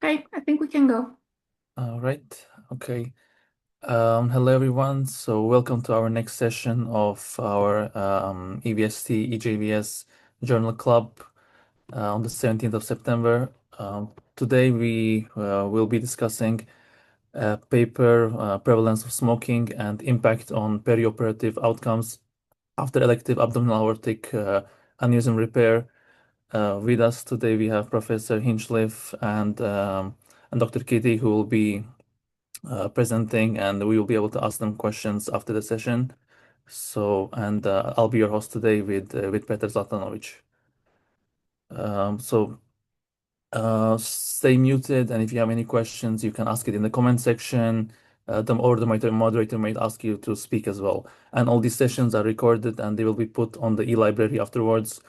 Okay, I think we can go. All right. Okay. Hello, everyone. So, welcome to our next session of our EVST EJVS Journal Club on the 17th of September. Today, we will be discussing a paper, prevalence of smoking and impact on perioperative outcomes after elective abdominal aortic aneurysm repair. With us today, we have Professor Hinchliffe and Dr. Kitty, who will be presenting, and we will be able to ask them questions after the session. I'll be your host today with Peter Zlatanovic. Stay muted, and if you have any questions, you can ask it in the comment section. The moderator might ask you to speak as well. And all these sessions are recorded, and they will be put on the e-library afterwards,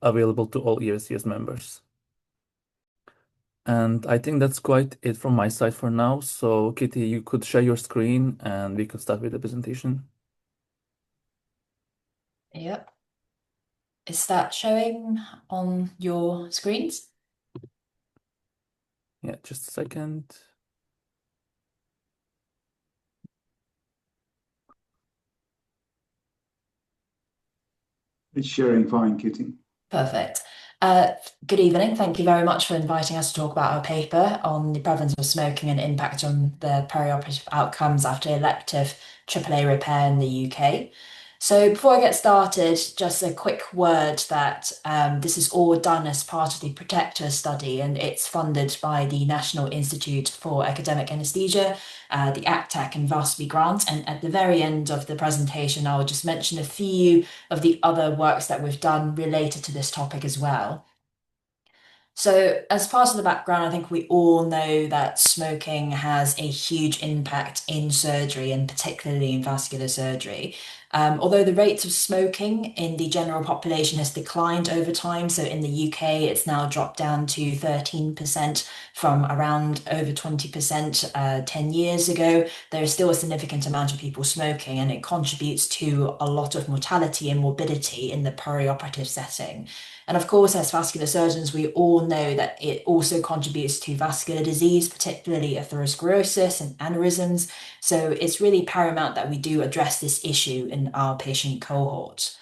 available to all ESVS members. And I think that's quite it from my side for now. So, Kitty, you could share your screen and we could start with the presentation. Yep. Is that showing on your screens? Yeah, just a second. It's sharing fine, Kitty. Perfect. Good evening. Thank you very much for inviting us to talk about our paper on the prevalence of smoking and impact on the perioperative outcomes after elective AAA repair in the UK. So before I get started, just a quick word that this is all done as part of the Protector study, and it's funded by the National Institute for Academic Anesthesia, the ACTAC and VASPI grant. And at the very end of the presentation, I'll just mention a few of the other works that we've done related to this topic as well. So, as part of the background, I think we all know that smoking has a huge impact in surgery and particularly in vascular surgery. Although the rates of smoking in the general population has declined over time, so in the UK it's now dropped down to 13% from around over 20% 10 years ago, there is still a significant amount of people smoking, and it contributes to a lot of mortality and morbidity in the perioperative setting. And of course, as vascular surgeons, we all know that it also contributes to vascular disease, particularly atherosclerosis and aneurysms. So it's really paramount that we do address this issue in our patient cohort.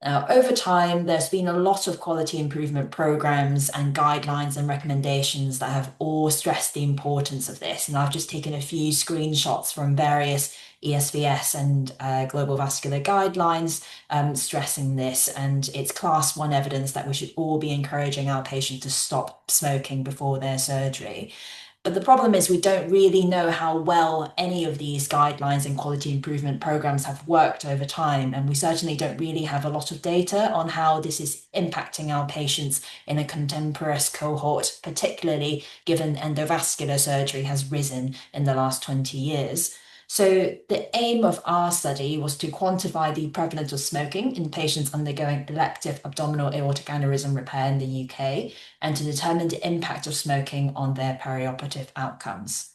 Now, over time, there's been a lot of quality improvement programs and guidelines and recommendations that have all stressed the importance of this. And I've just taken a few screenshots from various ESVS and global vascular guidelines stressing this. And it's class 1 evidence that we should all be encouraging our patients to stop smoking before their surgery. But the problem is we don't really know how well any of these guidelines and quality improvement programs have worked over time. And we certainly don't really have a lot of data on how this is impacting our patients in a contemporaneous cohort, particularly given endovascular surgery has risen in the last 20 years. So the aim of our study was to quantify the prevalence of smoking in patients undergoing elective abdominal aortic aneurysm repair in the UK and to determine the impact of smoking on their perioperative outcomes.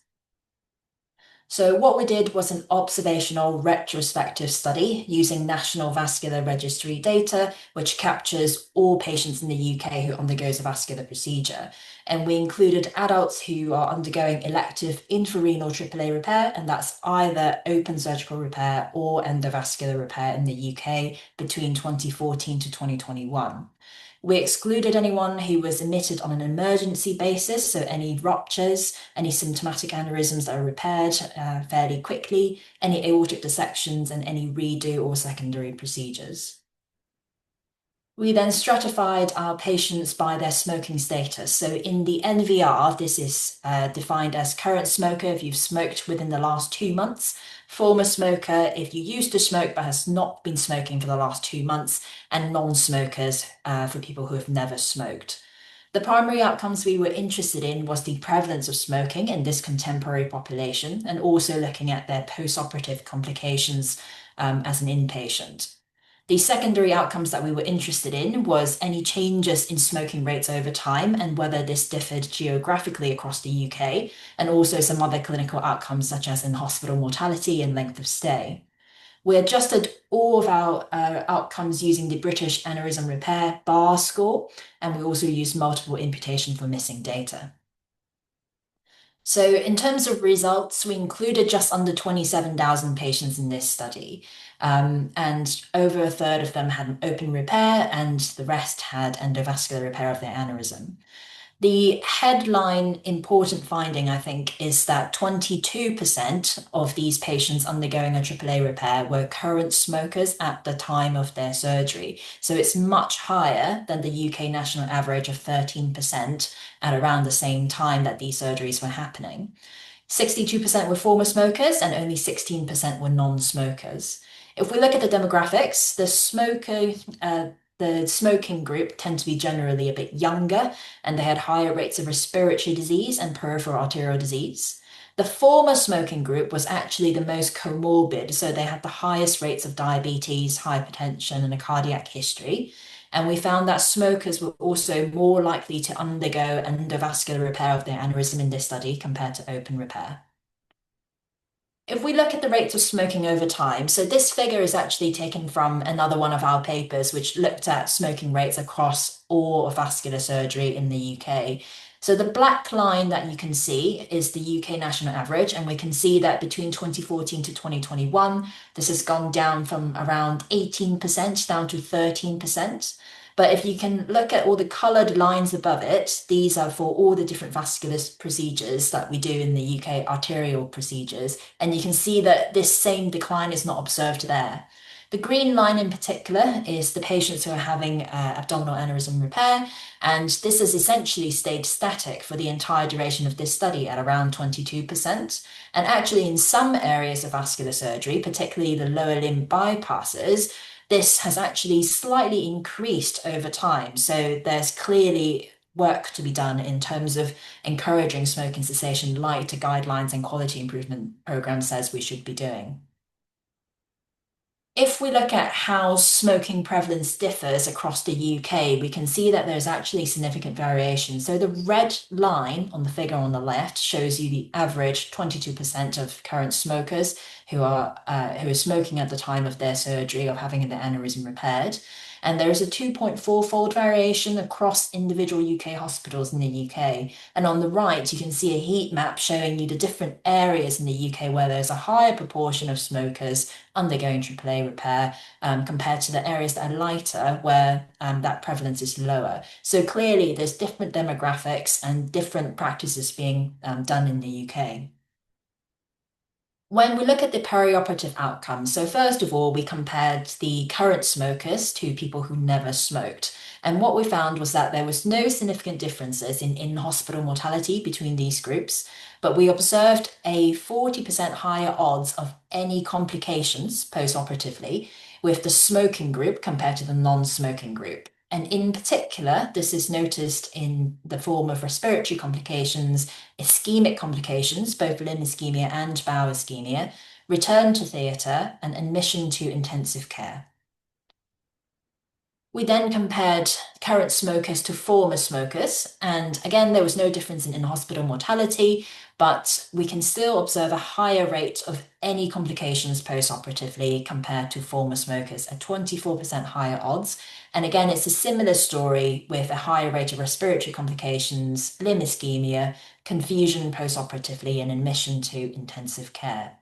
So what we did was an observational retrospective study using National Vascular Registry data, which captures all patients in the UK who undergoes a vascular procedure. And we included adults who are undergoing elective infrarenal AAA repair, and that's either open surgical repair or endovascular repair in the UK between 2014 to 2021. We excluded anyone who was admitted on an emergency basis, so any ruptures, any symptomatic aneurysms that are repaired fairly quickly, any aortic dissections, and any redo or secondary procedures. We then stratified our patients by their smoking status. So in the NVR, this is defined as current smoker if you've smoked within the last 2 months, former smoker if you used to smoke but has not been smoking for the last 2 months, and non-smokers for people who have never smoked. The primary outcomes we were interested in was the prevalence of smoking in this contemporary population, and also looking at their post-operative complications as an inpatient. The secondary outcomes that we were interested in was any changes in smoking rates over time and whether this differed geographically across the UK, and also some other clinical outcomes such as in hospital mortality and length of stay. We adjusted all of our outcomes using the British Aneurysm Repair bar score, and we also used multiple imputation for missing data. So, in terms of results, we included just under 27,000 patients in this study, and over a third of them had an open repair, and the rest had endovascular repair of their aneurysm. The headline important finding, I think, is that 22% of these patients undergoing a AAA repair were current smokers at the time of their surgery. So it's much higher than the UK national average of 13% at around the same time that these surgeries were happening. 62% were former smokers and only 16% were non-smokers. If we look at the demographics, the smoking group tend to be generally a bit younger, and they had higher rates of respiratory disease and peripheral arterial disease. The former smoking group was actually the most comorbid, so they had the highest rates of diabetes, hypertension, and a cardiac history. And we found that smokers were also more likely to undergo endovascular repair of their aneurysm in this study compared to open repair. If we look at the rates of smoking over time, so this figure is actually taken from another one of our papers, which looked at smoking rates across all of vascular surgery in the UK. So the black line that you can see is the UK national average, and we can see that between 2014 to 2021, this has gone down from around 18% down to 13%. But if you can look at all the colored lines above it, these are for all the different vascular procedures that we do in the UK, arterial procedures. And you can see that this same decline is not observed there. The green line in particular is the patients who are having abdominal aneurysm repair, and this has essentially stayed static for the entire duration of this study at around 22%. And actually, in some areas of vascular surgery, particularly the lower limb bypasses, this has actually slightly increased over time. So there's clearly work to be done in terms of encouraging smoking cessation, like the guidelines and quality improvement program says we should be doing. If we look at how smoking prevalence differs across the UK, we can see that there's actually significant variation. So the red line on the figure on the left shows you the average 22% of current smokers who are smoking at the time of their surgery or having their aneurysm repaired. And there is a 2.4-fold variation across individual UK hospitals in the UK. And on the right, you can see a heat map showing you the different areas in the UK where there's a higher proportion of smokers undergoing AAA repair compared to the areas that are lighter where that prevalence is lower. So clearly there's different demographics and different practices being done in the UK. When we look at the perioperative outcomes, so first of all, we compared the current smokers to people who never smoked. And what we found was that there was no significant differences in in-hospital mortality between these groups, but we observed a 40% higher odds of any complications post-operatively with the smoking group compared to the non-smoking group. And in particular, this is noticed in the form of respiratory complications, ischemic complications, both limb ischemia and bowel ischemia, return to theatre, and admission to intensive care. We then compared current smokers to former smokers, and again, there was no difference in hospital mortality, but we can still observe a higher rate of any complications post-operatively compared to former smokers, at 24% higher odds. And again, it's a similar story with a higher rate of respiratory complications, limb ischemia, confusion post-operatively, and admission to intensive care.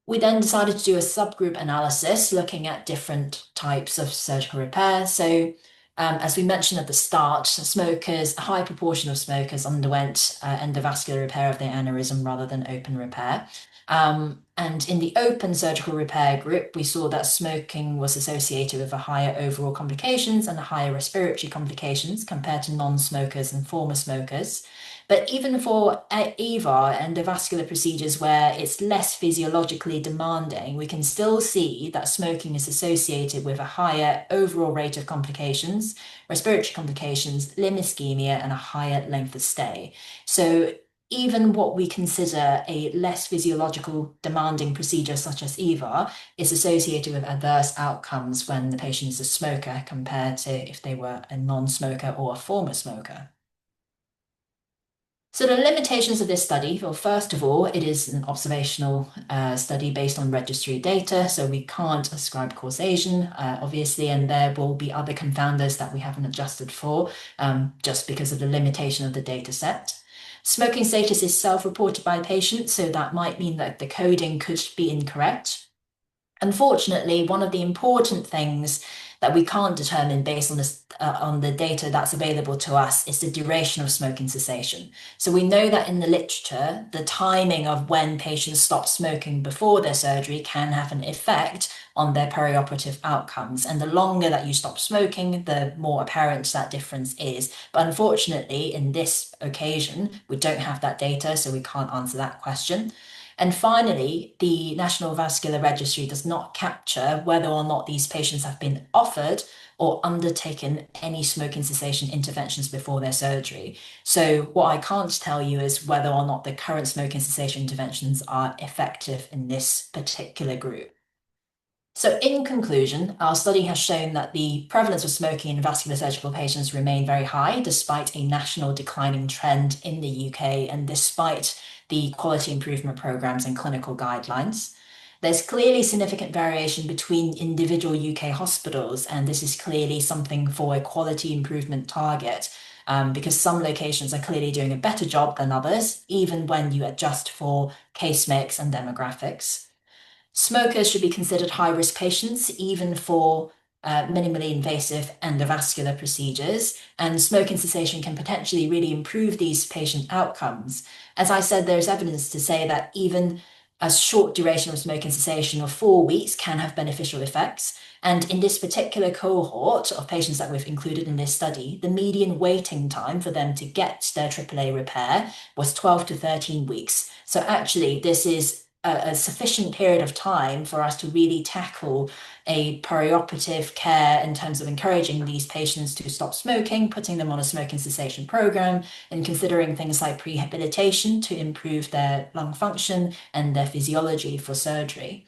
We then decided to do a subgroup analysis looking at different types of surgical repair. So, as we mentioned at the start, smokers, a high proportion of smokers underwent endovascular repair of their aneurysm rather than open repair. And in the open surgical repair group, we saw that smoking was associated with a higher overall complications and a higher respiratory complications compared to non-smokers and former smokers. But even for EVAR, endovascular procedures where it's less physiologically demanding, we can still see that smoking is associated with a higher overall rate of complications, respiratory complications, limb ischemia, and a higher length of stay. So even what we consider a less physiological demanding procedure such as EVAR is associated with adverse outcomes when the patient is a smoker compared to if they were a non-smoker or a former smoker. So the limitations of this study, well, first of all, it is an observational study based on registry data, so we can't ascribe causation, obviously, and there will be other confounders that we haven't adjusted for just because of the limitation of the data set. Smoking status is self-reported by patients, so that might mean that the coding could be incorrect. Unfortunately, one of the important things that we can't determine based on this on the data that's available to us is the duration of smoking cessation. So we know that in the literature, the timing of when patients stop smoking before their surgery can have an effect on their perioperative outcomes. And the longer that you stop smoking, the more apparent that difference is. But unfortunately, in this occasion, we don't have that data, so we can't answer that question. And finally, the National Vascular Registry does not capture whether or not these patients have been offered or undertaken any smoking cessation interventions before their surgery. So, what I can't tell you is whether or not the current smoking cessation interventions are effective in this particular group. So, in conclusion, our study has shown that the prevalence of smoking in vascular surgical patients remain very high despite a national declining trend in the UK and despite the quality improvement programs and clinical guidelines. There's clearly significant variation between individual UK hospitals, and this is clearly something for a quality improvement target. Because some locations are clearly doing a better job than others, even when you adjust for case mix and demographics. Smokers should be considered high-risk patients, even for minimally invasive endovascular procedures, and smoking cessation can potentially really improve these patient outcomes. As I said, there's evidence to say that even a short duration of smoking cessation of 4 weeks can have beneficial effects. And in this particular cohort of patients that we've included in this study, the median waiting time for them to get their AAA repair was 12 to 13 weeks. So actually, this is a sufficient period of time for us to really tackle a perioperative care in terms of encouraging these patients to stop smoking, putting them on a smoking cessation program, and considering things like prehabilitation to improve their lung function and their physiology for surgery.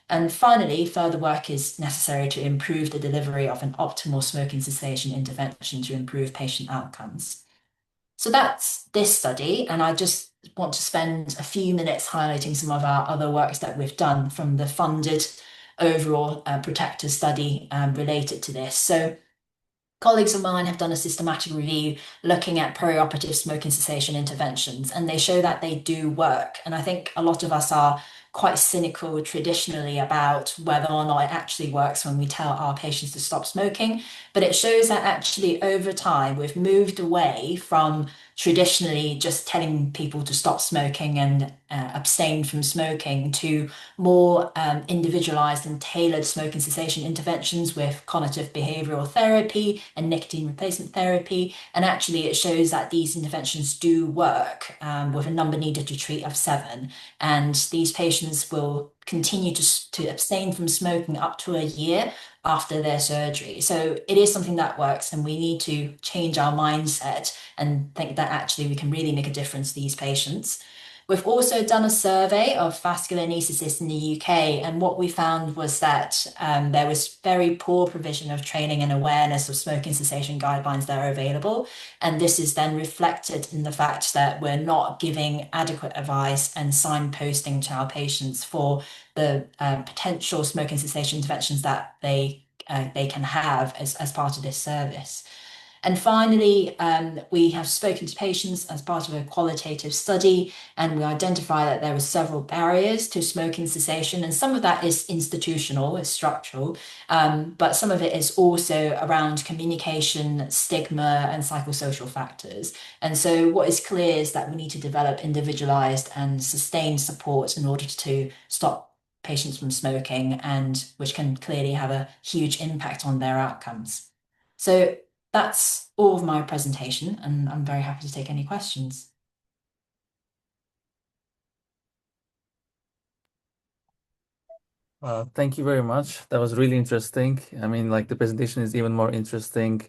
And finally, further work is necessary to improve the delivery of an optimal smoking cessation intervention to improve patient outcomes. So that's this study, and I just want to spend a few minutes highlighting some of our other works that we've done from the funded overall protector study related to this. So colleagues of mine have done a systematic review looking at perioperative smoking cessation interventions, and they show that they do work. And I think a lot of us are quite cynical traditionally about whether or not it actually works when we tell our patients to stop smoking. But it shows that actually over time, we've moved away from traditionally just telling people to stop smoking and abstain from smoking to more individualized and tailored smoking cessation interventions with cognitive behavioral therapy and nicotine replacement therapy. And actually, it shows that these interventions do work with a number needed to treat of 7. And these patients will continue to abstain from smoking up to a year after their surgery. So it is something that works, and we need to change our mindset and think that actually we can really make a difference to these patients. We've also done a survey of vascular anaesthetists in the UK, and what we found was that there was very poor provision of training and awareness of smoking cessation guidelines that are available. And this is then reflected in the fact that we're not giving adequate advice and signposting to our patients for the potential smoking cessation interventions that they can have as part of this service. And finally, we have spoken to patients as part of a qualitative study, and we identify that there are several barriers to smoking cessation, and some of that is institutional, is structural, but some of it is also around communication, stigma, and psychosocial factors. And so what is clear is that we need to develop individualized and sustained support in order to stop patients from smoking, and which can clearly have a huge impact on their outcomes. So that's all of my presentation, and I'm very happy to take any questions. Thank you very much. That was really interesting. I mean, like the presentation is even more interesting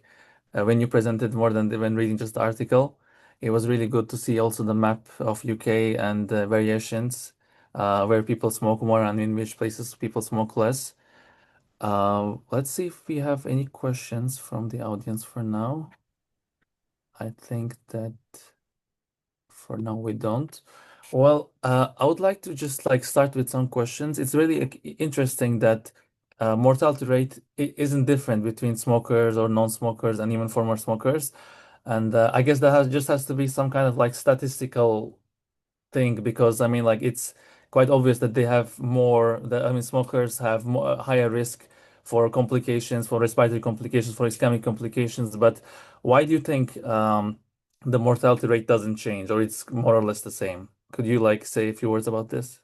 when you presented more than when reading just the article. It was really good to see also the map of UK and variations where people smoke more and in which places people smoke less. Let's see if we have any questions from the audience for now. I think that for now we don't. Well, I would like to just like start with some questions. It's really interesting that mortality rate isn't different between smokers or non-smokers and even former smokers. And I guess that just has to be some kind of like statistical thing because I mean like it's quite obvious that they have more that I mean smokers have more higher risk for complications, for respiratory complications, for ischemic complications. But why do you think the mortality rate doesn't change or it's more or less the same? Could you like say a few words about this?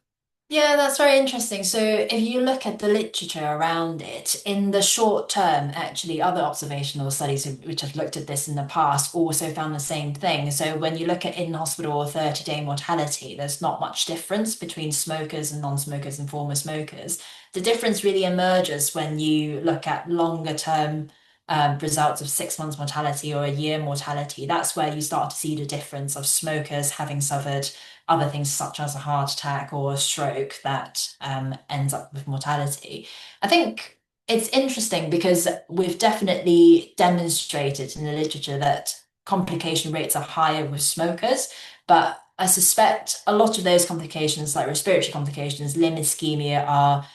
Yeah, that's very interesting. So, if you look at the literature around it, in the short term, actually, other observational studies which have looked at this in the past also found the same thing. So, when you look at in-hospital or 30-day mortality, there's not much difference between smokers and non-smokers and former smokers. The difference really emerges when you look at longer term results of 6 months mortality or a year mortality. That's where you start to see the difference of smokers having suffered other things such as a heart attack or a stroke that ends up with mortality. I think it's interesting because we've definitely demonstrated in the literature that complication rates are higher with smokers, but I suspect a lot of those complications, like respiratory complications, limb ischemia, are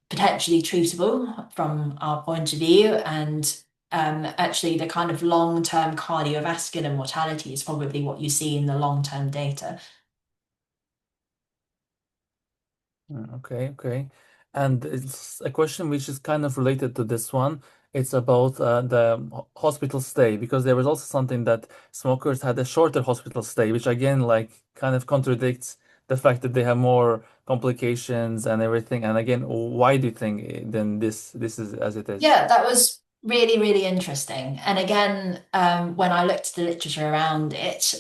potentially treatable from our point of view. And actually, the kind of long-term cardiovascular mortality is probably what you see in the long-term data. Okay, okay. And it's a question which is kind of related to this one. It's about the hospital stay because there was also something that smokers had a shorter hospital stay, which again, like, kind of contradicts the fact that they have more complications and everything. And again, why do you think then this is as it is? Yeah, that was really, really interesting. And again, when I looked at the literature around it,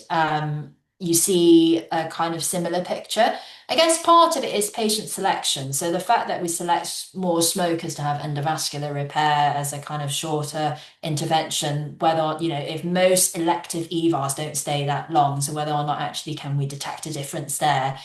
you see a kind of similar picture. I guess part of it is patient selection. So the fact that we select more smokers to have endovascular repair as a kind of shorter intervention, whether, if most elective EVARs don't stay that long, so whether or not actually can we detect a difference there,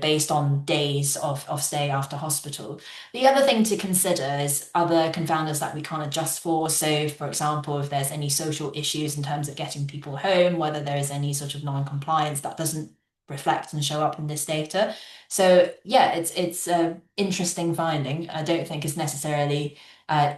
based on days of stay after hospital. The other thing to consider is other confounders that we can't adjust for. So, for example, if there's any social issues in terms of getting people home, whether there is any sort of non-compliance that doesn't reflect and show up in this data. So, yeah, it's a interesting finding. I don't think it's necessarily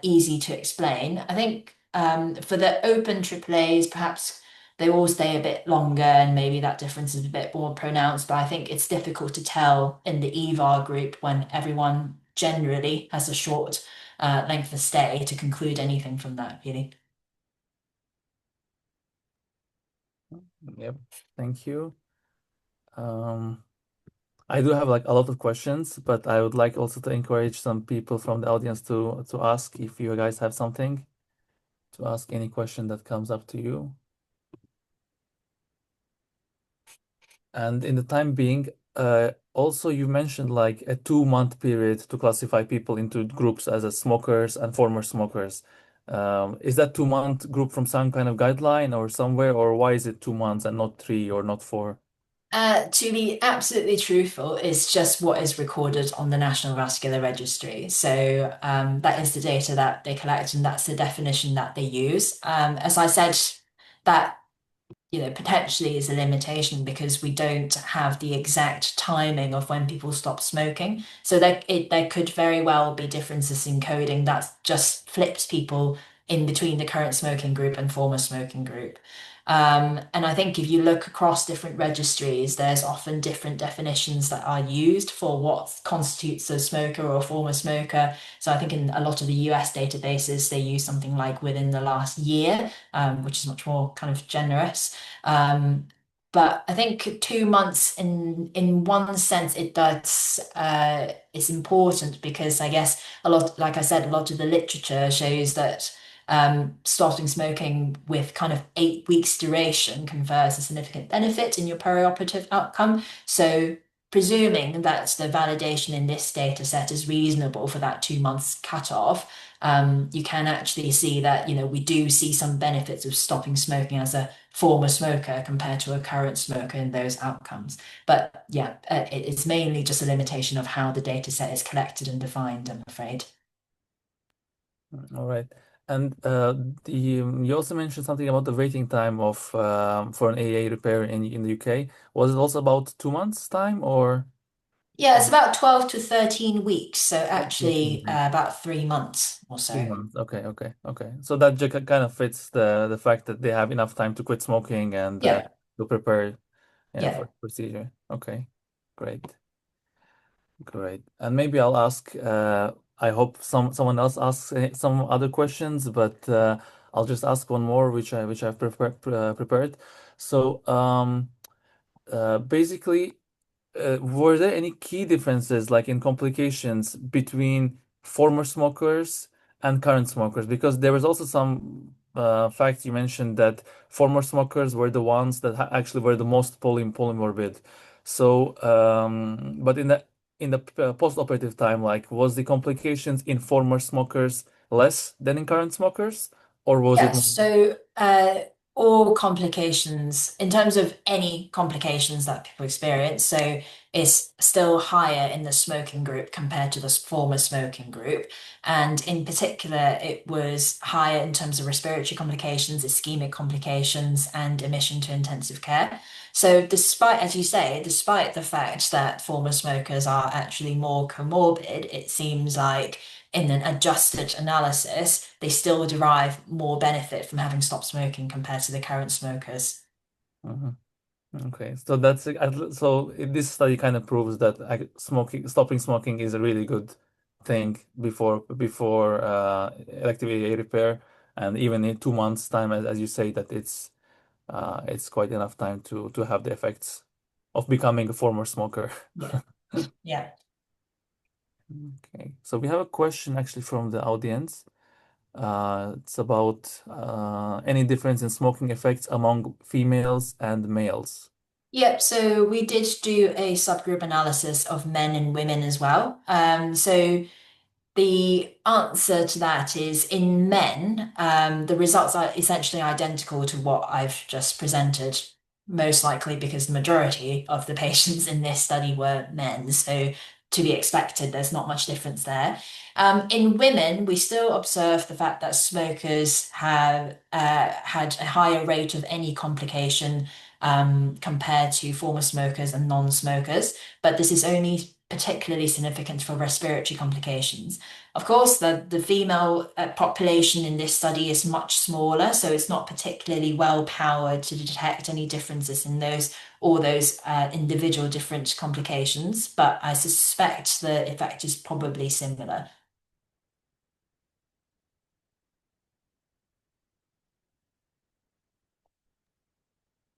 easy to explain. I think for the open AAAs, perhaps they all stay a bit longer and maybe that difference is a bit more pronounced, but I think it's difficult to tell in the EVAR group when everyone generally has a short length of stay to conclude anything from that, really. Yep. Thank you. Um, I do have like a lot of questions, but I would like also to encourage some people from the audience to ask if you guys have something to ask any question that comes up to you. And in the time being, also you mentioned like a 2 month period to classify people into groups as a smokers and former smokers. Is that 2 month group from some kind of guideline or somewhere, or why is it 2 months and not three or not four? To be absolutely truthful, it's just what is recorded on the National Vascular Registry. So that is the data that they collect, and that's the definition that they use. As I said, that potentially is a limitation because we don't have the exact timing of when people stop smoking. So there could very well be differences in coding that just flips people in between the current smoking group and former smoking group. And I think if you look across different registries, there's often different definitions that are used for what constitutes a smoker or a former smoker. So I think in a lot of the US databases, they use something like within the last year, which is much more kind of generous. Um, but I think 2 months in one sense it does it's important because I guess a lot, like I said, a lot of the literature shows that starting smoking with kind of 8 weeks duration confers a significant benefit in your perioperative outcome. So presuming that the validation in this data set is reasonable for that 2 months cutoff, you can actually see that, we do see some benefits of stopping smoking as a former smoker compared to a current smoker in those outcomes. But yeah, it's mainly just a limitation of how the data set is collected and defined, I'm afraid. All right. And you also mentioned something about the waiting time of for an AA repair in the UK. Was it also about 2 months time or? Yeah, it's about 12 to 13 weeks, so Three actually about 3 months or so. months. Okay, okay, okay. So that kind of fits the fact that they have enough time to quit smoking and Yeah, to prepare, for yeah. the procedure. Okay, great, great. And maybe I'll ask. I hope someone else asks some other questions, but I'll just ask one more, which I've prepared. So basically. Were there any key differences, like in complications, between former smokers and current smokers? Because there was also some facts you mentioned that former smokers were the ones that actually were the most polymorbid. So, but in the post-operative time, like, was the complications in former smokers less than in current smokers, or was it more? Yes, so all complications, in terms of any complications that people experience, so it's still higher in the smoking group compared to the former smoking group. And in particular, it was higher in terms of respiratory complications, ischemic complications, and admission to intensive care. So, despite, as you say, despite the fact that former smokers are actually more comorbid, it seems like in an adjusted analysis, they still derive more benefit from having stopped smoking compared to the current smokers. Mhm. Okay, so this study kind of proves that stopping smoking is a really good thing before elective AA repair, and even in 2 months' time, as you say, that it's quite enough time to have the effects of becoming a former smoker. Yeah, yeah. Okay, so we have a question actually from the audience. It's about any difference in smoking effects among females and males. Yep, so we did do a subgroup analysis of men and women as well. So the answer to that is in men, the results are essentially identical to what I've just presented, most likely because the majority of the patients in this study were men. So to be expected, there's not much difference there. In women, we still observe the fact that smokers have had a higher rate of any complication compared to former smokers and non-smokers, but this is only particularly significant for respiratory complications. Of course, the female population in this study is much smaller, so it's not particularly well powered to detect any differences in those individual different complications, but I suspect the effect is probably similar.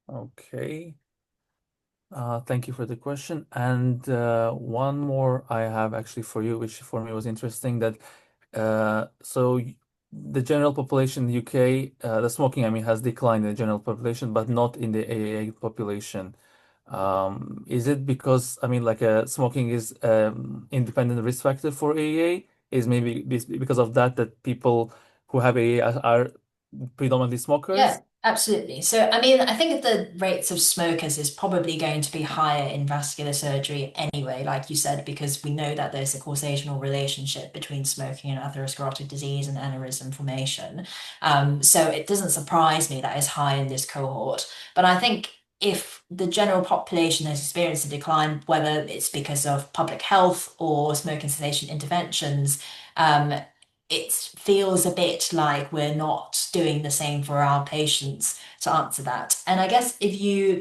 Okay. Thank you for the question. And one more I have actually for you, which for me was interesting that the general population in the UK, the smoking, I mean, has declined in the general population, but not in the AAA population. Is it because, I mean, like smoking is independent risk factor for AAA? Is maybe because of that people who have AA are predominantly Yeah, smokers? absolutely. So, I mean, I think the rates of smokers is probably going to be higher in vascular surgery anyway, like you said, because we know that there's a causational relationship between smoking and atherosclerotic disease and aneurysm formation. So it doesn't surprise me that it's high in this cohort. But I think if the general population has experienced a decline, whether it's because of public health or smoking cessation interventions, um, it feels a bit like we're not doing the same for our patients to answer that. And I guess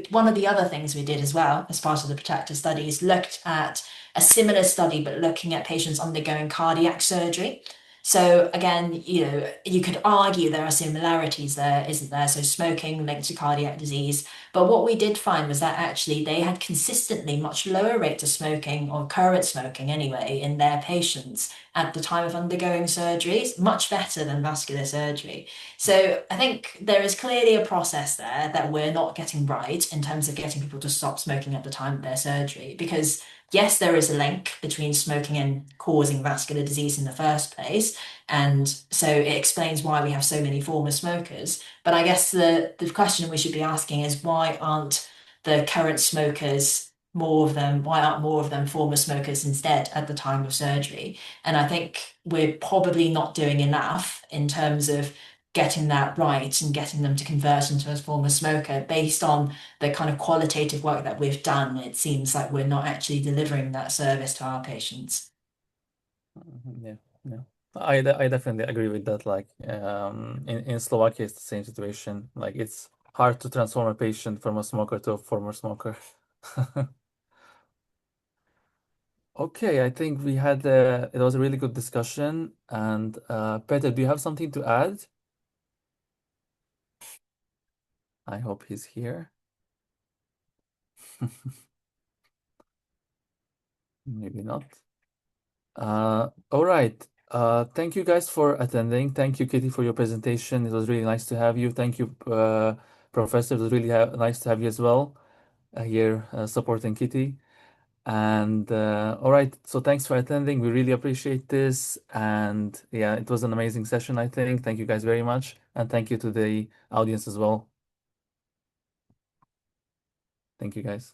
one of the other things we did as well as part of the Protector studies looked at a similar study, but looking at patients undergoing cardiac surgery. So again, you could argue there are similarities there, isn't there? So smoking linked to cardiac disease. But what we did find was that actually they had consistently much lower rates of smoking or current smoking anyway in their patients at the time of undergoing surgeries, much better than vascular surgery. So I think there is clearly a process there that we're not getting right in terms of getting people to stop smoking at the time of their surgery. Because yes, there is a link between smoking and causing vascular disease in the first place. And so it explains why we have so many former smokers. But I guess the question we should be asking is why aren't the current smokers why aren't more of them former smokers instead at the time of surgery? And I think we're probably not doing enough in terms of getting that right and getting them to convert into a former smoker. Based on the kind of qualitative work that we've done, it seems like we're not actually delivering that service to our patients. Yeah, yeah. I definitely agree with that. Like, in Slovakia, it's the same situation. Like, it's hard to transform a patient from a smoker to a former smoker. Okay, I think it was a really good discussion. And Peter, do you have something to add? I hope he's here. Maybe not. All right. Thank you guys for attending. Thank you, Kitty, for your presentation. It was really nice to have you. Thank you, Professor. It was really nice to have you as well here supporting Kitty. And all right, so thanks for attending. We really appreciate this. And yeah, it was an amazing session, I think. Thank you guys very much. And thank you to the audience as well. Thank you, guys.